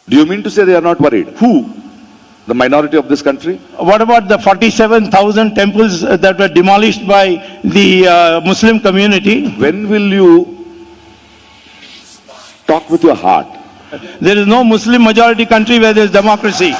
Do you mean to say they are not worried? Who? The minority of this country? What about the 47,000 temples that were demolished by the Muslim community? When will you talk with your heart? There is no Muslim majority country where there is democracy.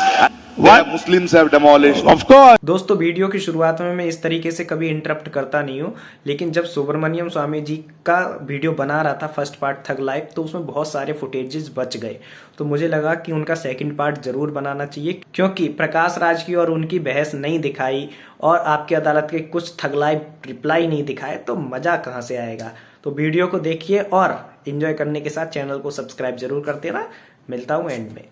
What Muslims have demolished? Of course. दोस्तों, video की शुरुआत में मैं इस तरीके से कभी interrupt करता नहीं हूँ, लेकिन जब सुब्रमण्यम स्वामी जी का वीडियो बना रहा था फर्स्ट पार्ट थग लाइफ, तो उसमें बहुत सारे फुटेजेस बच गए। तो मुझे लगा कि उनका सेकंड पार्ट जरूर बनाना चाहिए, क्योंकि प्रकाश राज की और उनकी बहस नहीं दिखाई और आपकी अदालत के कुछ थग लाइफ रिप्लाई नहीं दिखाए तो मजा कहाँ से आएगा। तो वीडियो को देखिए और एंजॉय करने के साथ चैनल को सब्सक्राइब जरूर कर देना। मिलता हूँ एंड में।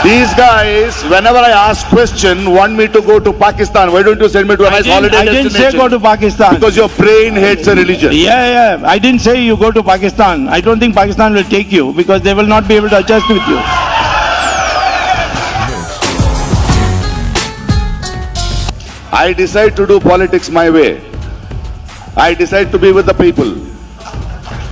These guys, whenever I ask question, want me to go to Pakistan. Why don't you send me to a nice holiday I didn't destination? say go to Pakistan. Because your brain hates a religion. Yeah. I didn't say you go to Pakistan. I don't think Pakistan will take you because they will not be able to adjust with you. I decide to do politics my way. I decide to be with the people.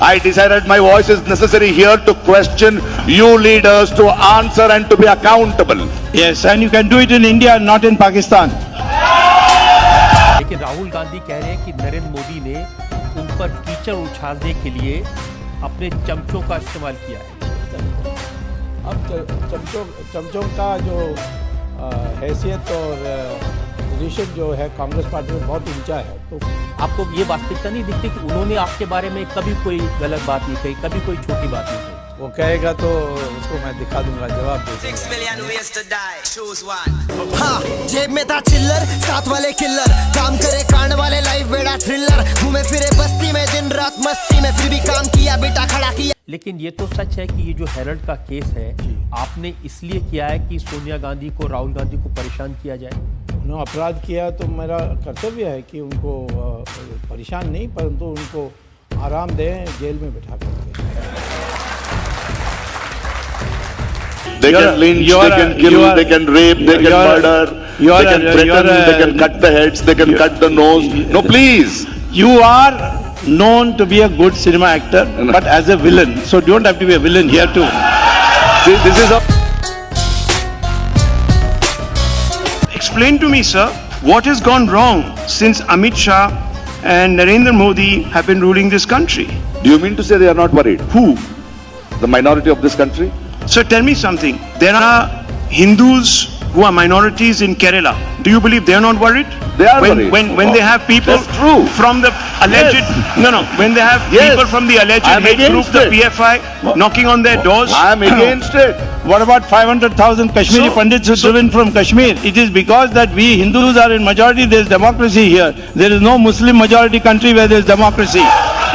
I decided my voice is necessary here to question you leaders, to answer and to be accountable. Yes, and you can do it in India, not in Pakistan. लेकिन राहुल गांधी कह रहे हैं कि नरेंद्र मोदी ने उन पर कीचड़ उछालने के लिए अपने चमचों का इस्तेमाल किया है। अब चमचों का जो हैसियत और पोजीशन जो है कांग्रेस पार्टी में बहुत ऊंचा है, तो आपको ये वास्तविकता नहीं दिखती कि उन्होंने आपके बारे में कभी कोई गलत बात नहीं कही, कभी कोई छोटी बात नहीं कही? वो कहेगा तो उसको मैं दिखा दूंगा, जवाब दे दूंगा। 6 million ways to die, choose one. हाँ, जेब में था चिल्लर, साथ वाले किल्लर, काम करे कांड वाले लाइफ बेड़ा थ्रिलर, घूमे फिरे बस्ती में दिन रात मस्ती में, फिर भी काम किया बेटा खड़ा किया। लेकिन ये तो सच है कि ये जो हेरल्ड का केस है आपने इसलिए किया है कि सोनिया गांधी को, राहुल गांधी को परेशान किया जाए। उन्होंने अपराध किया तो मेरा कर्तव्य है कि उनको परेशान नहीं, परंतु उनको आराम दें जेल में बैठा करके। They can lynch, they can kill, they can rape, they can murder, they can threaten, they can cut the heads, they can cut the nose. No, please. You are known to be a good cinema actor, but as a villain. So don't have to be a villain here too. See, this is a... Explain to me, sir, what has gone wrong since Amit Shah and Narendra Modi have been ruling this country? Do you mean to say they are not worried? Who? The minority of this country? So tell me something. There are Hindus who are minorities in Kerala. Do you believe they are not worried? They are worried. When they have people That's true. from the alleged when they have Yes. people from the alleged I'm hate group, against the it. PFI, knocking on their doors. I am against it. What about 500,000 Kashmiri So- Pandits who driven from Kashmir? It is because that we Hindus are in majority, there is democracy here. There is no Muslim majority country where there is democracy.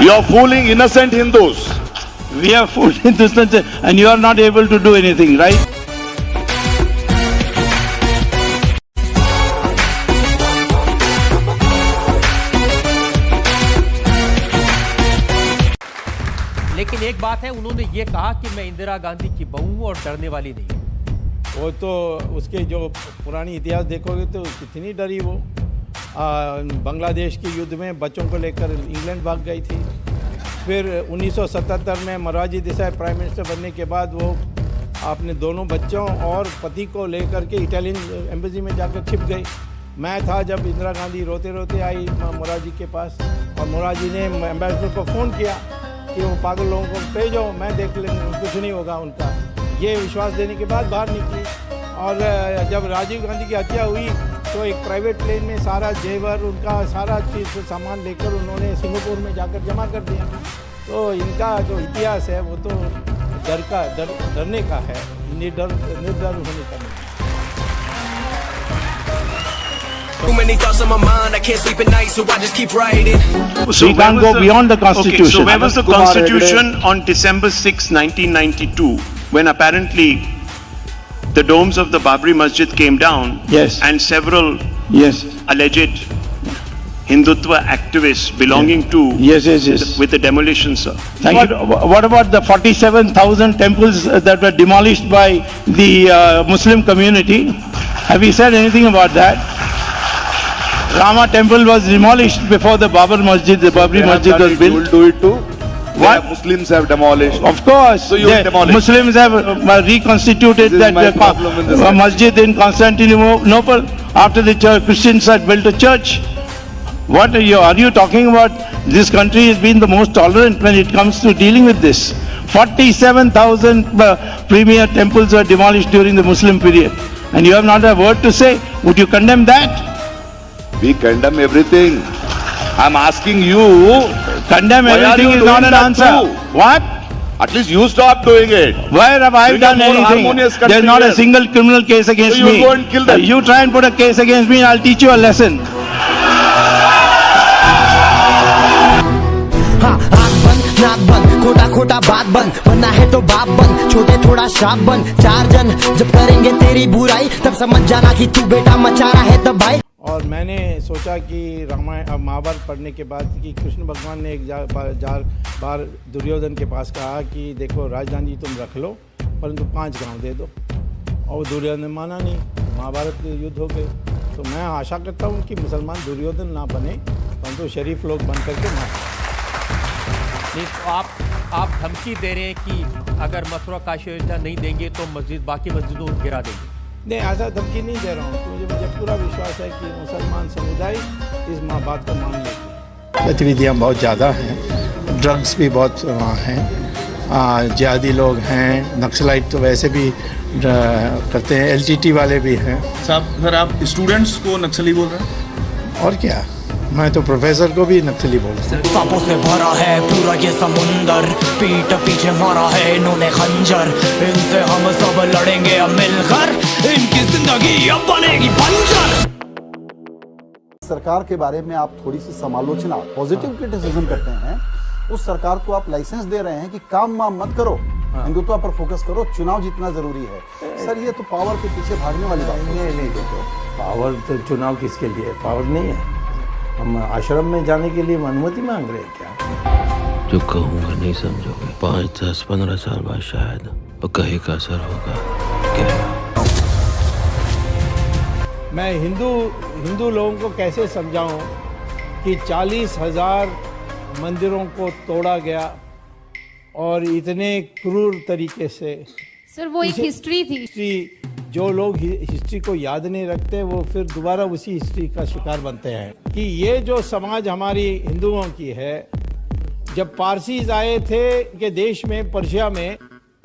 You are fooling innocent Hindus. We are fooled in this country and you are not able to do anything, right? लेकिन एक बात है, उन्होंने ये कहा कि मैं इंदिरा गांधी की बहू हूं और डरने वाली नहीं हूं। वो तो उसके जो पुरानी इतिहास देखोगे तो कितनी डरी वो। बांग्लादेश के युद्ध में बच्चों को लेकर इंग्लैंड भाग गई थी। फिर 1977 में मोरारजी देसाई प्राइम मिनिस्टर बनने के बाद वो अपने दोनों बच्चों और पति को लेकर के इटालियन एम्बेसी में जाकर छिप गई। मैं था जब इंदिरा गांधी रोते रोते आई मोरारजी के पास, और मोरारजी ने एम्बेसडर को फ़ोन किया कि वो पागल लोगों को भेजो, मैं देख लेंगे, कुछ नहीं होगा उनका। ये विश्वास देने के बाद बाहर निकली। और जब राजीव गांधी की हत्या हुई तो एक प्राइवेट प्लेन में सारा जेवर, उनका सारा चीज़ सामान लेकर उन्होंने सिंगापुर में जाकर जमा कर दिया। तो इनका जो इतिहास है वो तो डरने का है, निर्डर होने का नहीं। Too many thoughts on my mind, I can't sleep at night, so I just keep writing. So you can't go beyond the Constitution. Okay, so where was the Kumar Constitution on December 6, 1992, when apparently the domes of the Babri Masjid came down? Yes. And several Yes. alleged Hindutva activists belonging to Yes. with the demolition, sir. What about the 47,000 temples that were demolished by the Muslim community? Have you said anything about that? Kama temple was demolished before the Babri Masjid was built. You will do it too? What? Muslims have demolished. Of course, So you will the demolish. Muslims have reconstituted This is that my problem in this country. masjid in Constantinople after the Christians had built a church. What are you talking about? This country has been the most tolerant when it comes to dealing with this. 47,000 premier temples were demolished during the Muslim period. And you have not a word to say. Would you condemn that? We condemn everything. I'm asking you, Condemn Why are everything you is not doing an that answer. too? What? at least you stop doing it. Where have I Bring a done more anything? harmonious country There's not a here. single criminal case against So you me. go and kill them. You try and put a case against me and I'll teach you a lesson. हाँ आँख बंद नाक बंद खोटा खोटा बात बंद बनना है तो बाप बन छोटे थोड़ा शाप बन चार जन जब करेंगे तेरी बुराई तब समझ जाना कि तू बेटा मचा रहा है दबाई। और मैंने सोचा कि रामायण महाभारत पढ़ने के बाद कि कृष्ण भगवान ने एक बार दुर्योधन के पास कहा कि देखो राजधानी तुम रख लो परंतु 5 गांव दे दो, और दुर्योधन ने माना नहीं, महाभारत के युद्ध हो गए। तो मैं आशा करता हूँ कि मुसलमान दुर्योधन ना बने परंतु शरीफ लोग बन करके ना। नहीं तो आप धमकी दे रहे हैं कि अगर मथुरा काशी अयोध्या नहीं देंगे तो बाकी मस्जिदों को गिरा देंगे। नहीं, ऐसा धमकी नहीं दे रहा हूँ, मुझे पूरा विश्वास है कि मुसलमान समुदाय इस बात को मान लेते। गतिविधियाँ बहुत ज़्यादा हैं, ड्रग्स भी बहुत वहाँ हैं, जिहादी लोग हैं, नक्सलाइट तो वैसे भी करते हैं, एलटीटी वाले भी हैं। साहब सर आप स्टूडेंट्स को नक्सली बोल रहे हैं? और क्या, मैं तो प्रोफेसर को भी नक्सली बोलता हूँ। सांपों से भरा है पूरा ये समुंदर, पीठ पीछे मारा है इन्होंने खंजर, इनसे हम सब लड़ेंगे अब मिलकर, इनकी जिंदगी अब बनेगी बंजर। सरकार के बारे में आप थोड़ी सी समालोचना पॉजिटिव क्रिटिसिज्म करते हैं, उस सरकार को आप लाइसेंस दे रहे हैं कि काम वाम मत करो, हिंदुत्व पर फोकस करो, चुनाव जीतना जरूरी है। सर ये तो पावर के पीछे भागने वाली बात है। नहीं देखो, पावर तो चुनाव किसके लिए, पावर नहीं है। हम आश्रम में जाने के लिए अनुमति मांग रहे हैं क्या? जो कहूँगा नहीं समझोगे, 5, 10, 15 साल बाद शायद वो कहे का असर होगा। क्या मैं हिंदू लोगों को कैसे समझाऊं कि 40,000 मंदिरों को तोड़ा गया और इतने क्रूर तरीके से। सर वो एक हिस्ट्री थी। जो लोग हिस्ट्री को याद नहीं रखते वो फिर दोबारा उसी हिस्ट्री का शिकार बनते हैं। कि ये जो समाज हमारी हिंदुओं की है, जब पारसीज आए थे कि देश में पर्शिया में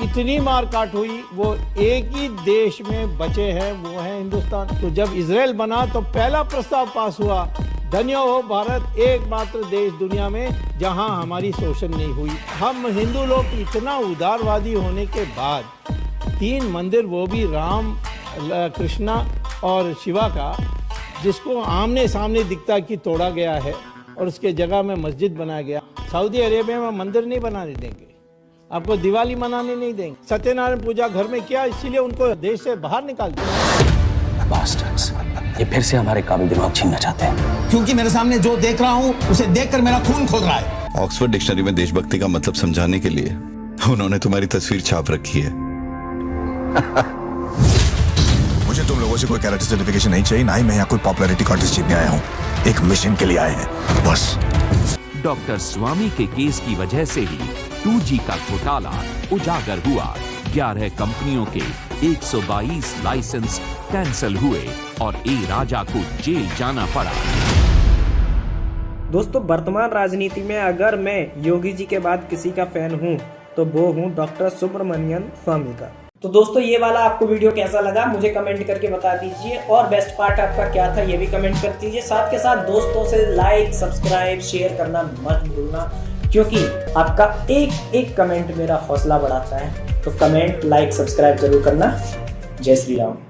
इतनी मारकाट हुई, वो एक ही देश में बचे हैं, वो है हिंदुस्तान। तो जब इजराइल बना तो पहला प्रस्ताव पास हुआ, धन्य हो भारत, एकमात्र देश दुनिया में जहां हमारी शोषण नहीं हुई। हम हिंदू लोग इतना उदारवादी होने के बाद 3 मंदिर, वो भी राम, कृष्णा और शिवा का, जिसको आमने सामने दिखता कि तोड़ा गया है और उसके जगह में मस्जिद बनाया गया। सऊदी अरेबिया में मंदिर नहीं बनाने देंगे, आपको दिवाली मनाने नहीं देंगे, सत्यनारायण पूजा घर में किया, इसीलिए उनको देश से बाहर निकाल दिया। बास्टर्ड्स, ये फिर से हमारे काबिल दिमाग छीनना चाहते हैं। क्योंकि मेरे सामने जो देख रहा हूँ उसे देखकर मेरा खून खोल रहा है। ऑक्सफोर्ड डिक्शनरी में देशभक्ति का मतलब समझाने के लिए उन्होंने तुम्हारी तस्वीर छाप रखी है। मुझे तुम लोगों से कोई कैरेक्टर सर्टिफिकेशन नहीं चाहिए, ना ही मैं यहाँ कोई पॉपुलैरिटी कॉन्टेस्ट जीतने आया हूँ। एक मिशन के लिए आए हैं बस। डॉक्टर स्वामी के केस की वजह से ही 2G का घोटाला उजागर हुआ। 11 कंपनियों के 122 लाइसेंस कैंसिल हुए और ए राजा को जेल जाना पड़ा। दोस्तों, वर्तमान राजनीति में अगर मैं योगी जी के बाद किसी का फैन हूं तो वो हूं डॉक्टर सुब्रमण्यम स्वामी का। तो दोस्तों, ये वाला आपको वीडियो कैसा लगा मुझे कमेंट करके बता दीजिए, और बेस्ट पार्ट आपका क्या था ये भी कमेंट कर दीजिए। साथ के साथ दोस्तों से लाइक, सब्सक्राइब, शेयर करना मत भूलना, क्योंकि आपका एक कमेंट मेरा हौसला बढ़ाता है। तो कमेंट, लाइक, सब्सक्राइब जरूर करना। जय श्री राम।